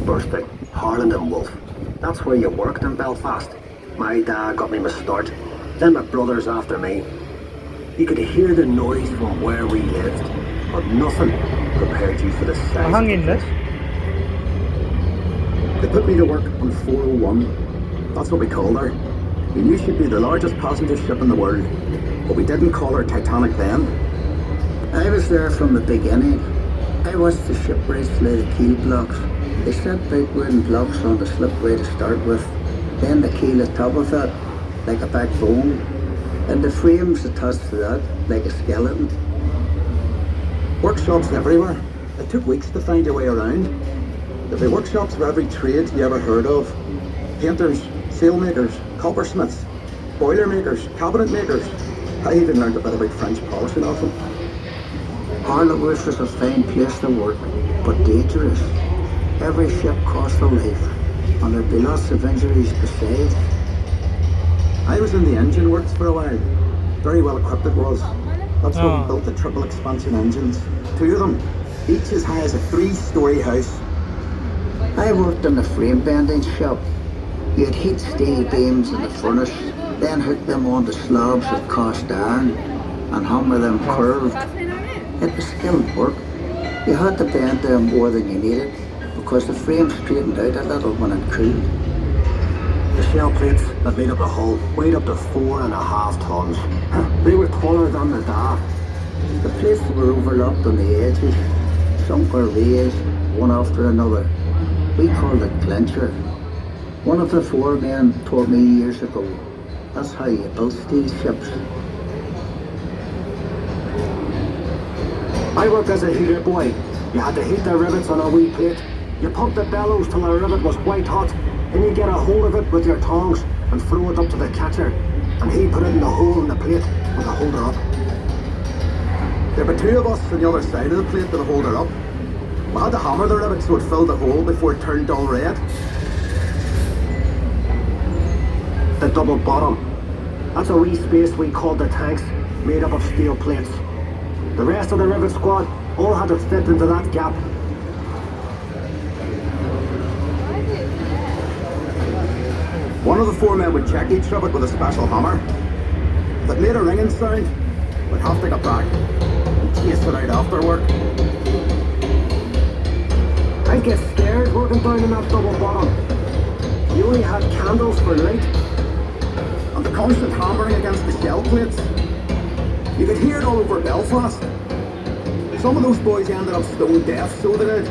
bursting, Harland and Wolff. That's where you worked in Belfast. My dad got me my start, then my brothers after me. You could hear the noise from where we lived, but nothing prepared you for the size of the place. They put me to work on 401. That's what we called her. We knew she'd be the largest passenger ship in the world, but we didn't call her Titanic then. I was there from the beginning. I watched the shipwrights lay the keel blocks. They set big wooden blocks on the slipway to start with, then the keel atop of that, like a backbone, and the frames attached to that, like a skeleton. Workshops everywhere. It took weeks to find your way around. There'd be workshops for every trade you ever heard of. Painters, sailmakers, coppersmiths, boiler makers, cabinet makers. I even learned a bit about French polishing off them. Harlow's was a fine place to work, but dangerous. Every ship cost a life, and there'd be lots of injuries besides. I was in the engine works for a while. Very well equipped it was. That's when we built the triple expansion engines. 2 of them, each as high as a 3-story house. I worked in the frame bending shop. You'd heat steel beams in the furnace, then hook them onto slabs of cast iron and hammer them curved. It was skilled work. You had to bend them more than you needed because the frame straightened out a little when it cooled. The shell plates that made up the hull weighed up to 4.5 tons. They were taller than the da. The plates were overlapped on the edges. Some were raised, one after another. We called it clincher. One of the foremen told me years ago, that's how you built steel ships. I worked as a heater boy. You had to heat the rivets on a wee plate. You pumped the bellows till the rivet was white hot. Then you get a hold of it with your tongs and throw it up to the catcher. And he put it in the hole in the plate with a holder up. There were 2 of us on the other side of the plate with a holder up. We had to hammer the rivet so it filled the hole before it turned dull red. The double bottom. That's a wee space we called the tanks, made up of steel plates. The rest of the rivet squad all had to fit into that gap. One of the 4 men would check each rivet with a special hammer. If it made a ringing sound, we'd have to get back and chase it out after work. I'd get scared working down in that double bottom. You only had candles for light, and the constant hammering against the shell plates. You could hear it all over Belfast. Some of those boys ended up stone deaf, so they did.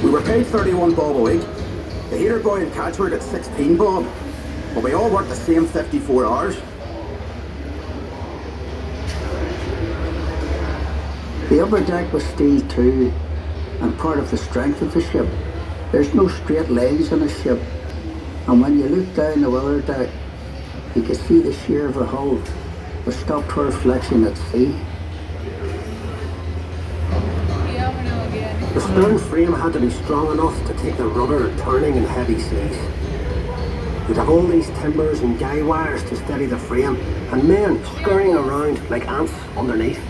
We were paid 31 bob a week. The heater boy and catcher got 16 bob, but we all worked the same 54 hours. The upper deck was steel too, and part of the strength of the ship. There's no straight lines in a ship, and when you look down the weather deck, you could see the shear of the hull, but stopped her reflection at sea. The stern frame had to be strong enough to take the rudder turning in heavy seas. You'd have all these timbers and guy wires to steady the frame, and men scurrying around like ants underneath.